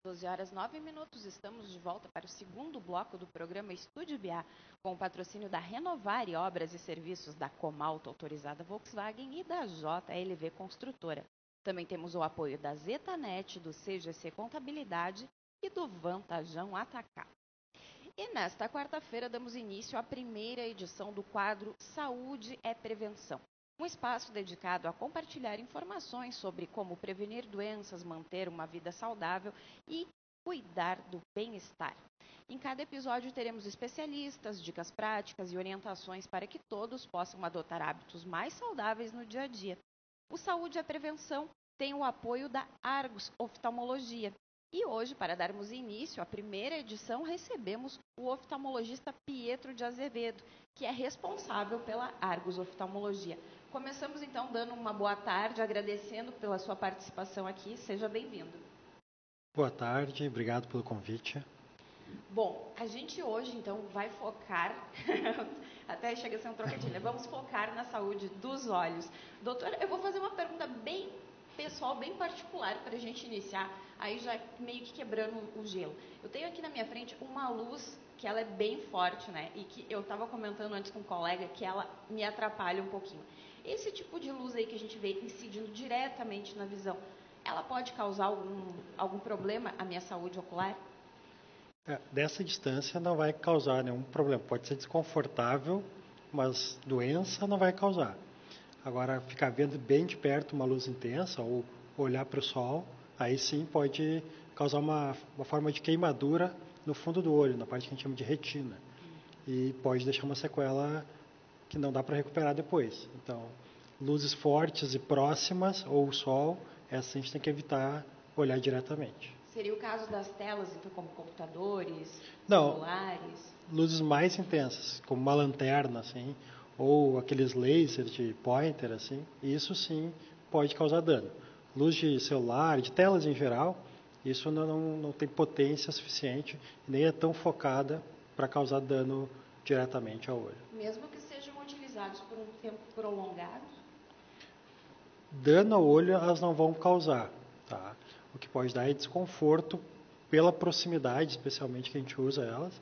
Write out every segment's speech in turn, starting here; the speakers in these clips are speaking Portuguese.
12h09, estamos de volta para o segundo bloco do programa Estúdio BA, com o patrocínio da Renovar e Obras e Serviços da Comalto Autorizada Volkswagen e da JLV Construtora. Também temos o apoio da Zetanet, do CGC Contabilidade e do Vantajão Atacado. E nesta quarta-feira damos início à primeira edição do quadro Saúde é Prevenção. Um espaço dedicado a compartilhar informações sobre como prevenir doenças, manter uma vida saudável e cuidar do bem-estar. Em cada episódio teremos especialistas, dicas práticas e orientações para que todos possam adotar hábitos mais saudáveis no dia a dia. O Saúde é Prevenção tem o apoio da Argos Oftalmologia. E hoje, para darmos início à primeira edição, recebemos o oftalmologista Pietro de Azevedo, que é responsável pela Argos Oftalmologia. Começamos então dando uma boa tarde, agradecendo pela sua participação aqui. Seja bem-vindo. Boa tarde, obrigado pelo convite. Bom, a gente hoje então vai focar, até chega a ser um trocadilho, vamos focar na saúde dos olhos. Doutora, eu vou fazer uma pergunta bem pessoal, bem particular para a gente iniciar, aí já meio que quebrando o gelo. Eu tenho aqui na minha frente uma luz que ela é bem forte, né? E que eu estava comentando antes com um colega que ela me atrapalha um pouquinho. Esse tipo de luz aí que a gente vê incidindo diretamente na visão, ela pode causar algum problema à minha saúde ocular? Dessa distância não vai causar nenhum problema. Pode ser desconfortável, mas doença não vai causar. Agora, ficar vendo bem de perto uma luz intensa ou olhar para o sol, aí sim pode causar uma forma de queimadura no fundo do olho, na parte que a gente chama de retina. E pode deixar uma sequela que não dá para recuperar depois. Então, luzes fortes e próximas ou o sol, essa a gente tem que evitar olhar diretamente. Seria o caso das telas, então, como computadores, Não, celulares? luzes mais intensas, como uma lanterna, assim, ou aqueles lasers de pointer, assim, isso sim pode causar dano. Luz de celular, de telas em geral, isso não tem potência suficiente, nem é tão focada para causar dano diretamente ao olho. Mesmo que sejam utilizados por um tempo prolongado? Dano ao olho elas não vão causar, tá? O que pode dar é desconforto pela proximidade, especialmente que a gente usa elas,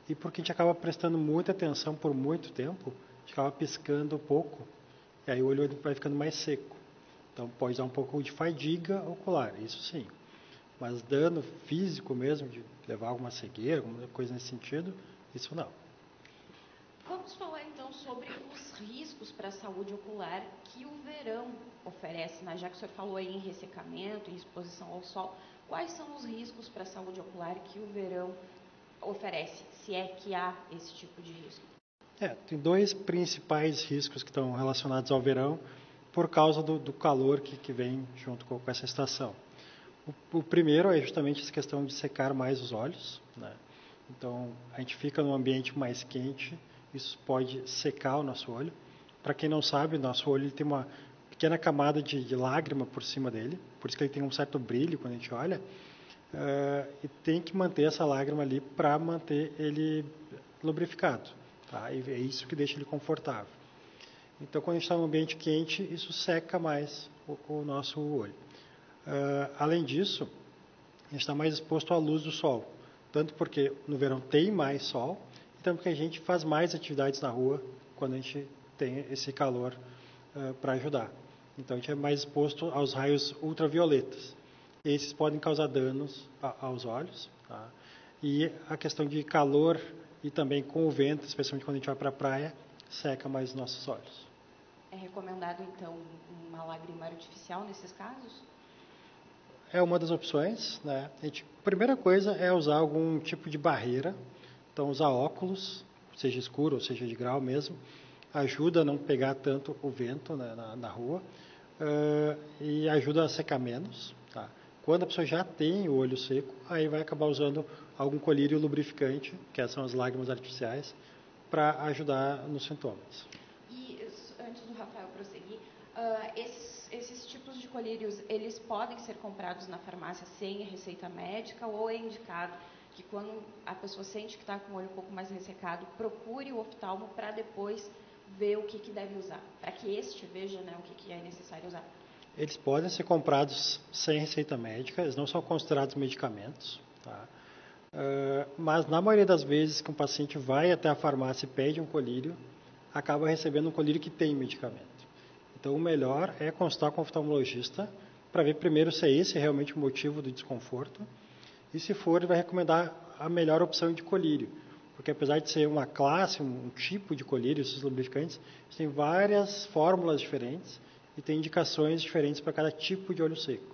e porque a gente acaba prestando muita atenção por muito tempo, a gente acaba piscando pouco, e aí o olho vai ficando mais seco. Então pode dar um pouco de fadiga ocular, isso sim. Mas dano físico mesmo, de levar alguma cegueira, alguma coisa nesse sentido, isso não. Vamos falar então sobre os riscos para a saúde ocular que o verão oferece, né? Já que o senhor falou aí em ressecamento, em exposição ao sol, quais são os riscos para a saúde ocular que o verão oferece, se é que há esse tipo de risco? Tem dois principais riscos que estão relacionados ao verão por causa do calor que vem junto com essa estação. O primeiro é justamente essa questão de secar mais os olhos, né? Então, a gente fica num ambiente mais quente, isso pode secar o nosso olho. Para quem não sabe, nosso olho ele tem uma pequena camada de lágrima por cima dele, por isso que ele tem um certo brilho quando a gente olha, e tem que manter essa lágrima ali para manter ele lubrificado, tá? E é isso que deixa ele confortável. Então, quando a gente está num ambiente quente, isso seca mais o nosso olho. Além disso, a gente está mais exposto à luz do sol, tanto porque no verão tem mais sol, e tanto porque a gente faz mais atividades na rua quando a gente tem esse calor para ajudar. Então a gente é mais exposto aos raios ultravioletas. E esses podem causar danos aos olhos. Tá? E a questão de calor e também com o vento, especialmente quando a gente vai para a praia, seca mais os nossos olhos. É recomendado então uma lágrima artificial nesses casos? É uma das opções, né? A primeira coisa é usar algum tipo de barreira. Então, usar óculos, seja escuro ou seja de grau mesmo, ajuda a não pegar tanto o vento, né, na rua, e ajuda a secar menos. Tá? Quando a pessoa já tem o olho seco, aí vai acabar usando algum colírio lubrificante, que são as lágrimas artificiais, para ajudar nos sintomas. E antes do Rafael prosseguir, esses tipos de colírios, eles podem ser comprados na farmácia sem receita médica ou é indicado que quando a pessoa sente que está com o olho um pouco mais ressecado, procure o oftalmo para depois ver o que deve usar, para que este veja, né, o que é necessário usar? Eles podem ser comprados sem receita médica, eles não são considerados medicamentos, tá? Mas na maioria das vezes que um paciente vai até a farmácia e pede um colírio, acaba recebendo um colírio que tem medicamento. Então o melhor é consultar com o oftalmologista para ver primeiro se é esse realmente o motivo do desconforto, e se for, ele vai recomendar a melhor opção de colírio, porque apesar de ser uma classe, um tipo de colírio, esses lubrificantes, tem várias fórmulas diferentes e tem indicações diferentes para cada tipo de olho seco.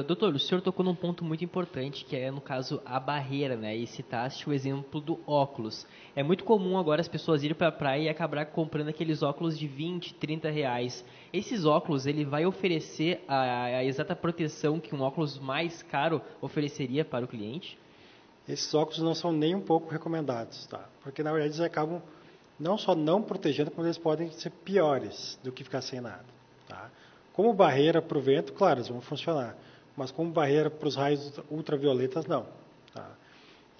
Doutor, o senhor tocou num ponto muito importante, que é, no caso, a barreira, né? E citaste o exemplo do óculos. É muito comum agora as pessoas irem para a praia e acabar comprando aqueles óculos de 20, 30 reais. Esses óculos, ele vai oferecer a exata proteção que um óculos mais caro ofereceria para o cliente? Esses óculos não são nem um pouco recomendados, tá? Porque na verdade eles acabam não só não protegendo, como eles podem ser piores do que ficar sem nada, tá? Como barreira para o vento, claro, eles vão funcionar, mas como barreira para os raios ultravioletas, não, tá?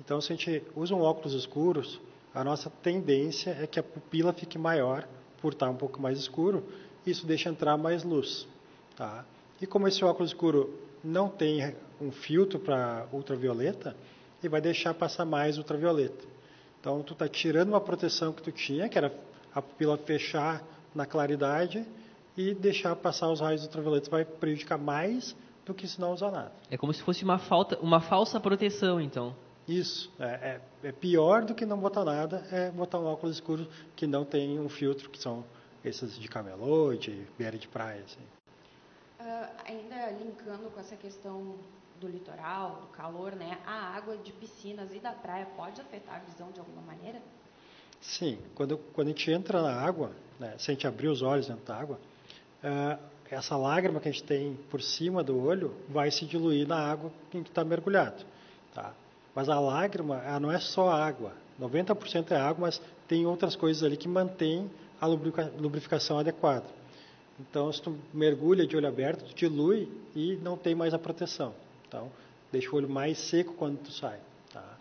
Então, se a gente usa um óculos escuros, a nossa tendência é que a pupila fique maior por estar um pouco mais escuro, isso deixa entrar mais luz, tá? E como esse óculos escuro não tem um filtro para ultravioleta, ele vai deixar passar mais ultravioleta. Então, tu está tirando uma proteção que tu tinha, que era a pupila fechar na claridade e deixar passar os raios ultravioletas, vai prejudicar mais do que se não usar nada. É como se fosse uma falsa proteção, então. Isso, é pior do que não botar nada, é botar um óculos escuro que não tem um filtro, que são esses de camelô, de beira de praia. Assim. Ainda linkando com essa questão do litoral, do calor, né? A água de piscinas e da praia pode afetar a visão de alguma maneira? Sim, quando a gente entra na água, né, se a gente abrir os olhos dentro da água, essa lágrima que a gente tem por cima do olho vai se diluir na água em que está mergulhado, tá? Mas a lágrima, ela não é só água. 90% é água, mas tem outras coisas ali que mantêm a lubrificação adequada. Então, se tu mergulha de olho aberto, tu dilui e não tem mais a proteção. Então, deixa o olho mais seco quando tu sai, tá?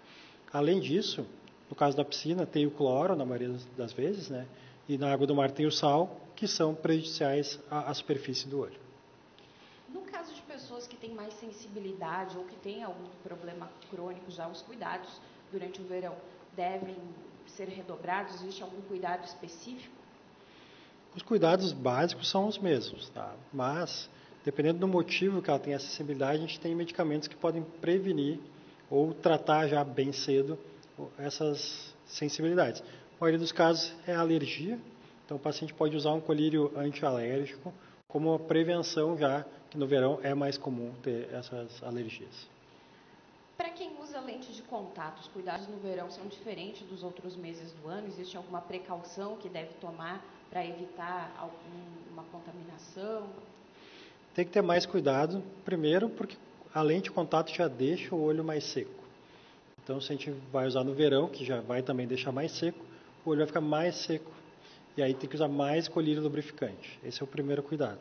Além disso, no caso da piscina, tem o cloro, na maioria das vezes, né? E na água do mar tem o sal, que são prejudiciais à superfície do olho. No caso de pessoas que têm mais sensibilidade ou que têm algum problema crônico, já os cuidados durante o verão devem ser redobrados? Existe algum cuidado específico? Os cuidados básicos são os mesmos, tá? Mas, dependendo do motivo que ela tem acessibilidade, a gente tem medicamentos que podem prevenir ou tratar já bem cedo essas sensibilidades. A maioria dos casos é alergia, então o paciente pode usar um colírio antialérgico como uma prevenção, já que no verão é mais comum ter essas alergias. Para quem usa lente de contato, os cuidados no verão são diferentes dos outros meses do ano? Existe alguma precaução que deve tomar para evitar alguma contaminação? Tem que ter mais cuidado, primeiro porque a lente de contato já deixa o olho mais seco. Então, se a gente vai usar no verão, que já vai também deixar mais seco, o olho vai ficar mais seco. E aí tem que usar mais colírio lubrificante. Esse é o primeiro cuidado.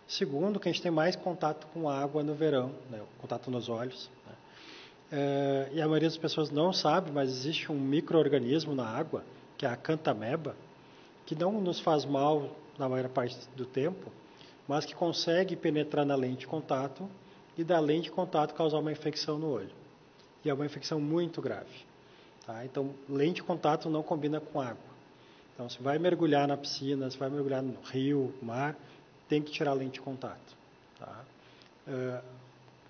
Segundo, que a gente tem mais contato com água no verão, né? Contato nos olhos. Né? E a maioria das pessoas não sabe, mas existe um micro-organismo na água, que é a acanthameba, que não nos faz mal na maior parte do tempo, mas que consegue penetrar na lente de contato e da lente de contato causar uma infecção no olho. E é uma infecção muito grave. Tá? Então, lente de contato não combina com água. Então, se vai mergulhar na piscina, se vai mergulhar no rio, mar, tem que tirar a lente de contato. Tá?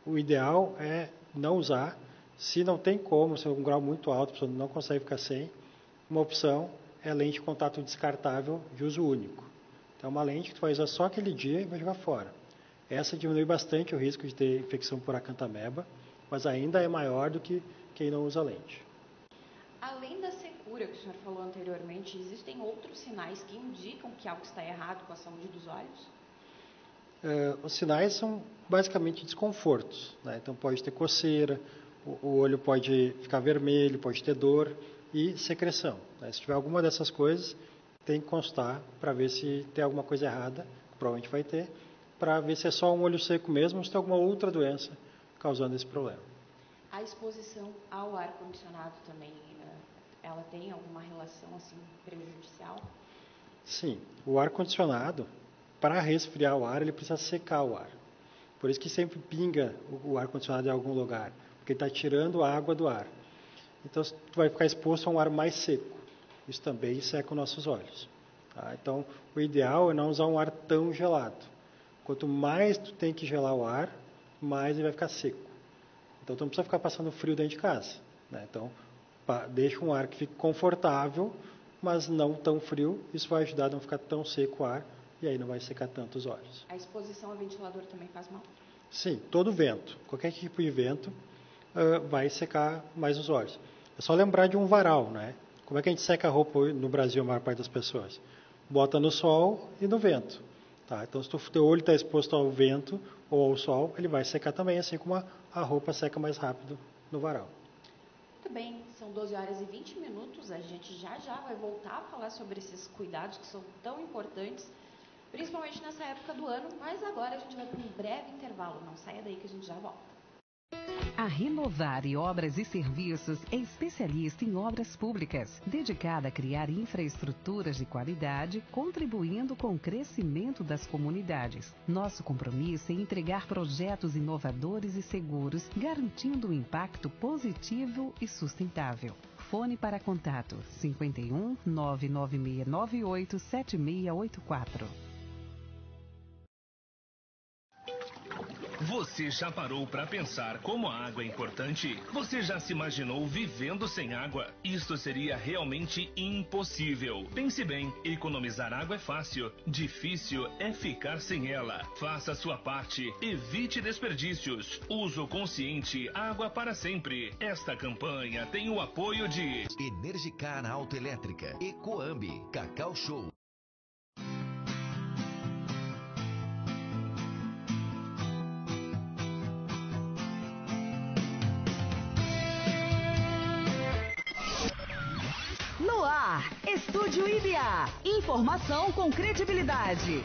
O ideal é não usar. Se não tem como, se é um grau muito alto, a pessoa não consegue ficar sem, uma opção é lente de contato descartável de uso único. Então, uma lente que tu vai usar só aquele dia e vai jogar fora. Essa diminui bastante o risco de ter infecção por acanthameba, mas ainda é maior do que quem não usa lente. Além da secura que o senhor falou anteriormente, existem outros sinais que indicam que algo está errado com a saúde dos olhos? Os sinais são basicamente desconfortos, né? Então pode ter coceira, o olho pode ficar vermelho, pode ter dor e secreção, né? Se tiver alguma dessas coisas, tem que constar para ver se tem alguma coisa errada, provavelmente vai ter, para ver se é só um olho seco mesmo ou se tem alguma outra doença causando esse problema. A exposição ao ar-condicionado também, ela tem alguma relação assim prejudicial? Sim, o ar-condicionado, para resfriar o ar, ele precisa secar o ar. Por isso que sempre pinga o ar-condicionado em algum lugar, porque ele está tirando a água do ar. Então, tu vai ficar exposto a um ar mais seco. Isso também seca os nossos olhos. Tá? Então, o ideal é não usar um ar tão gelado. Quanto mais tu tem que gelar o ar, mais ele vai ficar seco. Então, tu não precisa ficar passando frio dentro de casa. Né? Então, deixa um ar que fique confortável, mas não tão frio. Isso vai ajudar a não ficar tão seco o ar, e aí não vai secar tanto os olhos. A exposição ao ventilador também faz mal? Sim, todo vento, qualquer tipo de vento, vai secar mais os olhos. É só lembrar de um varal, né? Como é que a gente seca a roupa no Brasil, a maior parte das pessoas? Bota no sol e no vento. Tá? Então, se o teu olho está exposto ao vento ou ao sol, ele vai secar também, assim como a roupa seca mais rápido no varal. Muito bem, são 12 horas e 20 minutos. A gente já vai voltar a falar sobre esses cuidados que são tão importantes, principalmente nessa época do ano, mas agora a gente vai para um breve intervalo. Não saia daí que a gente já volta. A Renovari Obras e Serviços é especialista em obras públicas, dedicada a criar infraestruturas de qualidade, contribuindo com o crescimento das comunidades. Nosso compromisso é entregar projetos inovadores e seguros, garantindo um impacto positivo e sustentável. Fone para contato 51 99698 7684. Você já parou para pensar como a água é importante? Você já se imaginou vivendo sem água? Isso seria realmente impossível. Pense bem, economizar água é fácil, difícil é ficar sem ela. Faça a sua parte, evite desperdícios. Uso consciente, água para sempre. Esta campanha tem o apoio de Energicar Autoelétrica, Ecoambi, Cacau Show. No ar, Estúdio IBA. Informação com credibilidade.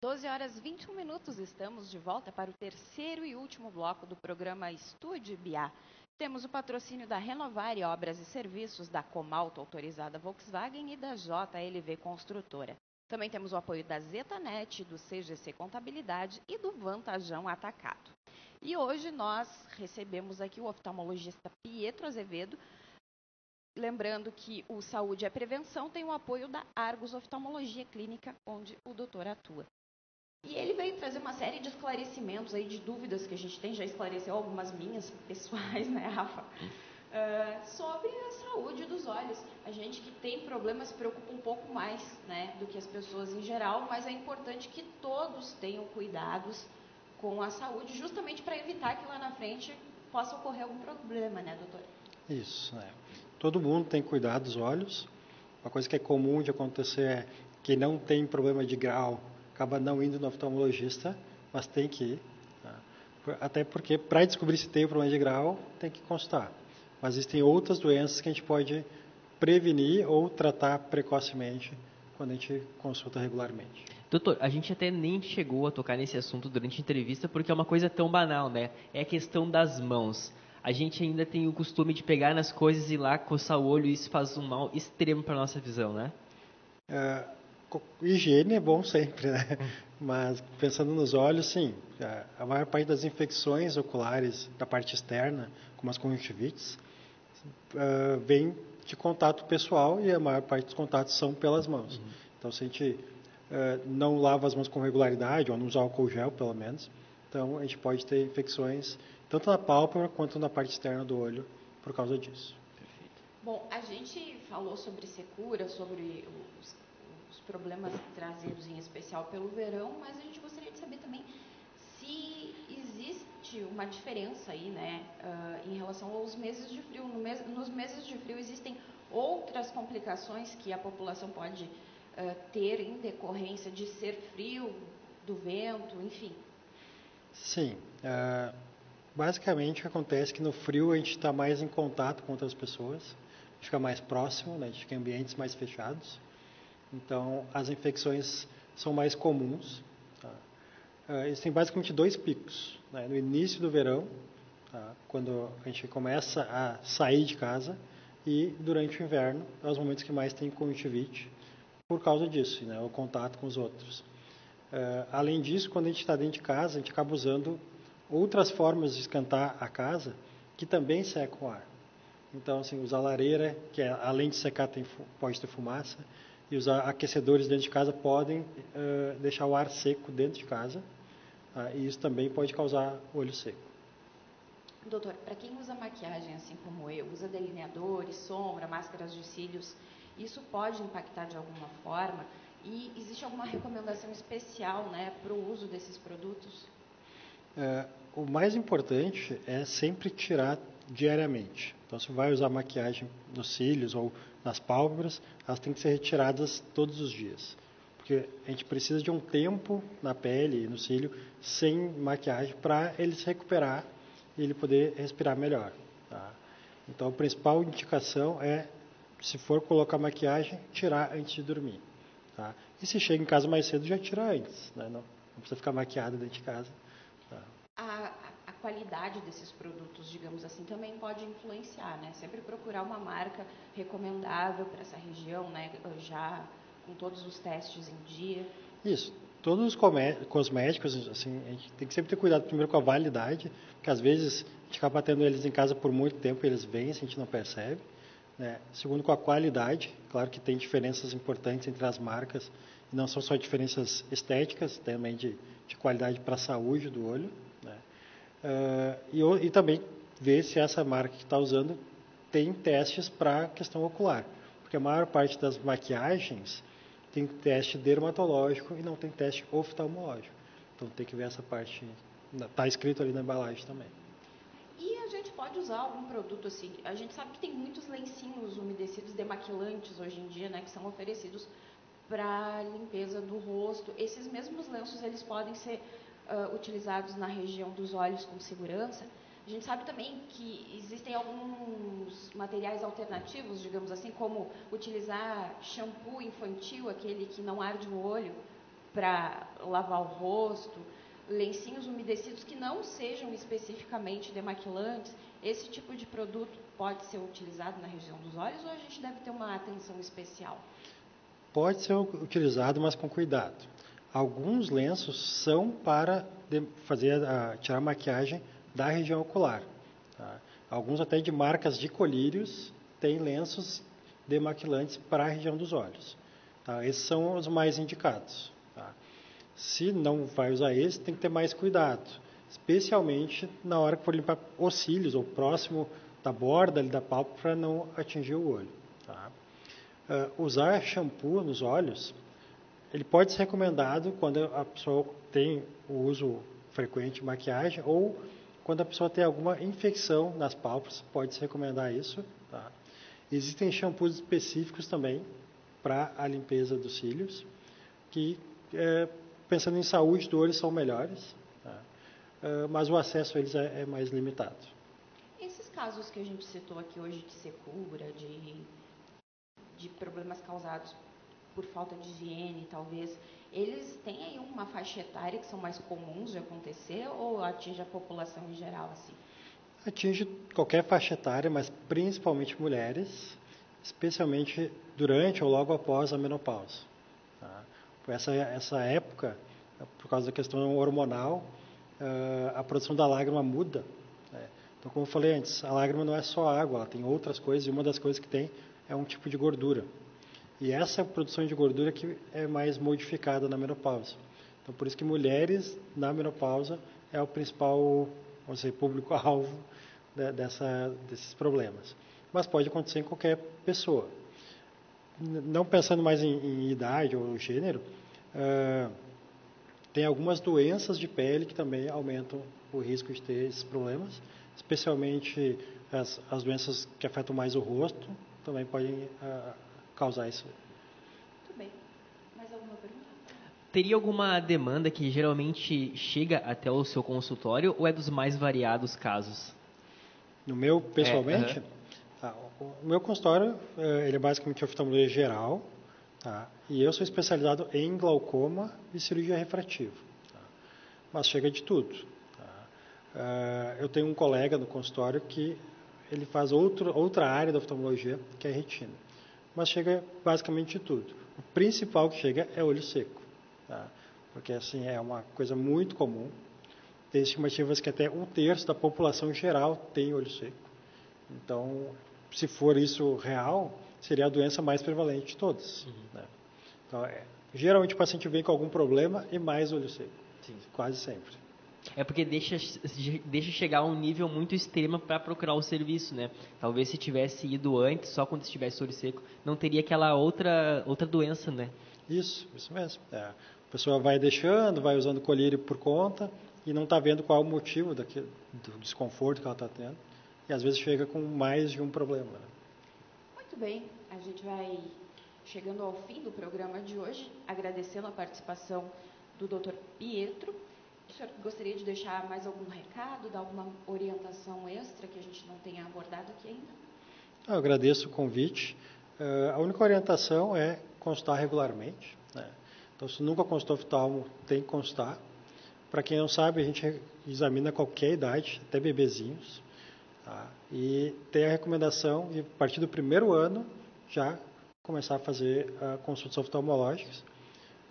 12 horas e 21 minutos, estamos de volta para o terceiro e último bloco do programa Estúdio IBA. Temos o patrocínio da Renovari Obras e Serviços, da Comalto Autorizada Volkswagen e da JLV Construtora. Também temos o apoio da Zetanet, do CGC Contabilidade e do Vantajão Atacado. E hoje nós recebemos aqui o oftalmologista Pietro Azevedo. Lembrando que o Saúde é Prevenção tem o apoio da Argos Oftalmologia Clínica, onde o doutor atua. E ele veio trazer uma série de esclarecimentos aí, de dúvidas que a gente tem, já esclareceu algumas minhas pessoais, né, Rafa? Sobre a saúde dos olhos. A gente que tem problemas se preocupa um pouco mais, né, do que as pessoas em geral, mas é importante que todos tenham cuidados com a saúde, justamente para evitar que lá na frente possa ocorrer algum problema, né, doutor? Isso, né? Todo mundo tem que cuidar dos olhos. Uma coisa que é comum de acontecer é que não tem problema de grau, acaba não indo no oftalmologista, mas tem que ir. Tá? Até porque, para descobrir se tem problema de grau, tem que consultar. Mas existem outras doenças que a gente pode prevenir ou tratar precocemente quando a gente consulta regularmente. Doutor, a gente até nem chegou a tocar nesse assunto durante a entrevista porque é uma coisa tão banal, né? É a questão das mãos. A gente ainda tem o costume de pegar nas coisas e ir lá coçar o olho, e isso faz um mal extremo para a nossa visão, né? Higiene é bom sempre, né? Mas pensando nos olhos, sim. A maior parte das infecções oculares da parte externa, como as conjuntivites, vem de contato pessoal e a maior parte dos contatos são pelas mãos. Então, se a gente não lava as mãos com regularidade, ou não usa álcool gel, pelo menos, então a gente pode ter infecções tanto na pálpebra quanto na parte externa do olho por causa disso. Perfeito. Bom, a gente falou sobre secura, sobre os problemas trazidos em especial pelo verão, mas a gente gostaria de saber também se existe uma diferença aí, né, em relação aos meses de frio. Nos meses de frio existem outras complicações que a população pode ter em decorrência de ser frio, do vento, enfim. Sim. Basicamente, o que acontece é que no frio a gente está mais em contato com outras pessoas, a gente fica mais próximo, né? A gente fica em ambientes mais fechados, então as infecções são mais comuns. Tá? Existem basicamente dois picos, né? No início do verão, tá? Quando a gente começa a sair de casa, e durante o inverno, é os momentos que mais tem conjuntivite por causa disso, né? O contato com os outros. Além disso, quando a gente está dentro de casa, a gente acaba usando outras formas de esquentar a casa que também secam o ar. Então, assim, usar lareira, que além de secar pode ter fumaça, e usar aquecedores dentro de casa podem deixar o ar seco dentro de casa, e isso também pode causar olho seco. Doutor, para quem usa maquiagem assim como eu, usa delineadores, sombra, máscaras de cílios, isso pode impactar de alguma forma? E existe alguma recomendação especial, né, para o uso desses produtos? O mais importante é sempre tirar diariamente. Então, se vai usar maquiagem nos cílios ou nas pálpebras, elas têm que ser retiradas todos os dias. Porque a gente precisa de um tempo na pele e no cílio sem maquiagem para ele se recuperar e ele poder respirar melhor. Tá? Então, a principal indicação é, se for colocar maquiagem, tirar antes de dormir. Tá? E se chega em casa mais cedo, já tira antes. Né? Não precisa ficar maquiado dentro de casa. Tá? A qualidade desses produtos, digamos assim, também pode influenciar, né? Sempre procurar uma marca recomendável para essa região, né? Já com todos os testes em dia. Isso. Todos os cosméticos, assim, a gente tem que sempre ter cuidado primeiro com a validade, porque às vezes a gente acaba tendo eles em casa por muito tempo, eles vencem, a gente não percebe. Né? Segundo, com a qualidade. Claro que tem diferenças importantes entre as marcas, e não são só diferenças estéticas, também de qualidade para a saúde do olho. Né? E também ver se essa marca que está usando tem testes para questão ocular, porque a maior parte das maquiagens tem teste dermatológico e não tem teste oftalmológico. Então tem que ver essa parte, está escrito ali na embalagem também. E a gente pode usar algum produto assim, a gente sabe que tem muitos lencinhos umedecidos demaquilantes hoje em dia, né, que são oferecidos para limpeza do rosto. Esses mesmos lenços, eles podem ser utilizados na região dos olhos com segurança. A gente sabe também que existem alguns materiais alternativos, digamos assim, como utilizar shampoo infantil, aquele que não arde no olho, para lavar o rosto, lencinhos umedecidos que não sejam especificamente demaquilantes. Esse tipo de produto pode ser utilizado na região dos olhos ou a gente deve ter uma atenção especial? Pode ser utilizado, mas com cuidado. Alguns lenços são para tirar maquiagem da região ocular. Tá? Alguns até de marcas de colírios têm lenços demaquilantes para a região dos olhos. Tá? Esses são os mais indicados. Tá? Se não vai usar esse, tem que ter mais cuidado, especialmente na hora que for limpar os cílios ou próximo da borda ali da pálpebra para não atingir o olho. Tá? Usar shampoo nos olhos, ele pode ser recomendado quando a pessoa tem o uso frequente de maquiagem ou quando a pessoa tem alguma infecção nas pálpebras, pode se recomendar isso. Tá? Existem shampoos específicos também para a limpeza dos cílios, que, pensando em saúde do olho, são melhores, tá? Mas o acesso a eles é mais limitado. Esses casos que a gente citou aqui hoje de secura, de problemas causados por falta de higiene, talvez, eles têm aí uma faixa etária que são mais comuns de acontecer ou atinge a população em geral, assim? Atinge qualquer faixa etária, mas principalmente mulheres, especialmente durante ou logo após a menopausa. Tá? Por essa época, por causa da questão hormonal, a produção da lágrima muda. Né? Então, como eu falei antes, a lágrima não é só água, ela tem outras coisas, e uma das coisas que tem é um tipo de gordura. E essa produção de gordura que é mais modificada na menopausa. Então, por isso que mulheres na menopausa é o principal, vamos dizer, público-alvo desses problemas. Mas pode acontecer em qualquer pessoa. Não pensando mais em idade ou gênero, tem algumas doenças de pele que também aumentam o risco de ter esses problemas, especialmente as doenças que afetam mais o rosto, também podem causar isso. Muito bem. Mais alguma pergunta? Teria alguma demanda que geralmente chega até o seu consultório ou é dos mais variados casos? No meu, pessoalmente, o meu consultório ele é basicamente oftalmologia geral, tá? E eu sou especializado em glaucoma e cirurgia refrativa. Tá? Mas chega de tudo. Tá? Eu tenho um colega no consultório que ele faz outra área da oftalmologia, que é retina. Mas chega basicamente de tudo. O principal que chega é olho seco. Tá? porque assim é uma coisa muito comum. Tem estimativas que até 1/3 da população geral tem olho seco. Então, se for isso real, seria a doença mais prevalente de todas. Né? Então, geralmente o paciente vem com algum problema e mais olho seco. Sim. Quase sempre. É porque deixa chegar a um nível muito extremo para procurar o serviço, né? Talvez se tivesse ido antes, só quando estivesse olho seco, não teria aquela outra doença, né? Isso mesmo. A pessoa vai deixando, vai usando colírio por conta e não está vendo qual é o motivo do desconforto que ela está tendo. E às vezes chega com mais de um problema. Né? Muito bem, a gente vai chegando ao fim do programa de hoje, agradecendo a participação do Dr. Pietro. O senhor gostaria de deixar mais algum recado, dar alguma orientação extra que a gente não tenha abordado aqui ainda? Eu agradeço o convite. A única orientação é constar regularmente. Né? Então, se nunca constou oftalmo, tem que constar. Para quem não sabe, a gente examina qualquer idade, até bebezinhos. Tá? E tem a recomendação de, a partir do primeiro ano, já começar a fazer consultas oftalmológicas.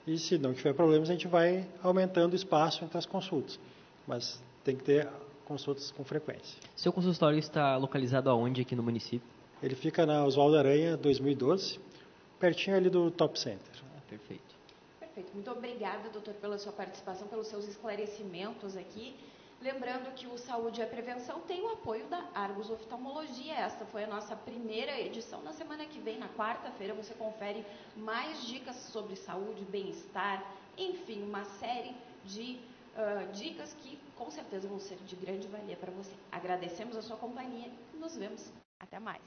E se não tiver problemas, a gente vai aumentando o espaço entre as consultas. Mas tem que ter consultas com frequência. Seu consultório está localizado aonde aqui no município? Ele fica na Oswaldo Aranha, 2012, pertinho ali do Top Center. Perfeito. Perfeito. Muito obrigada, doutor, pela sua participação, pelos seus esclarecimentos aqui. Lembrando que o Saúde e a Prevenção tem o apoio da Argos Oftalmologia. Esta foi a nossa primeira edição. Na semana que vem, na quarta-feira, você confere mais dicas sobre saúde, bem-estar, enfim, uma série de dicas que com certeza vão ser de grande valia para você. Agradecemos a sua companhia e nos vemos. Até mais.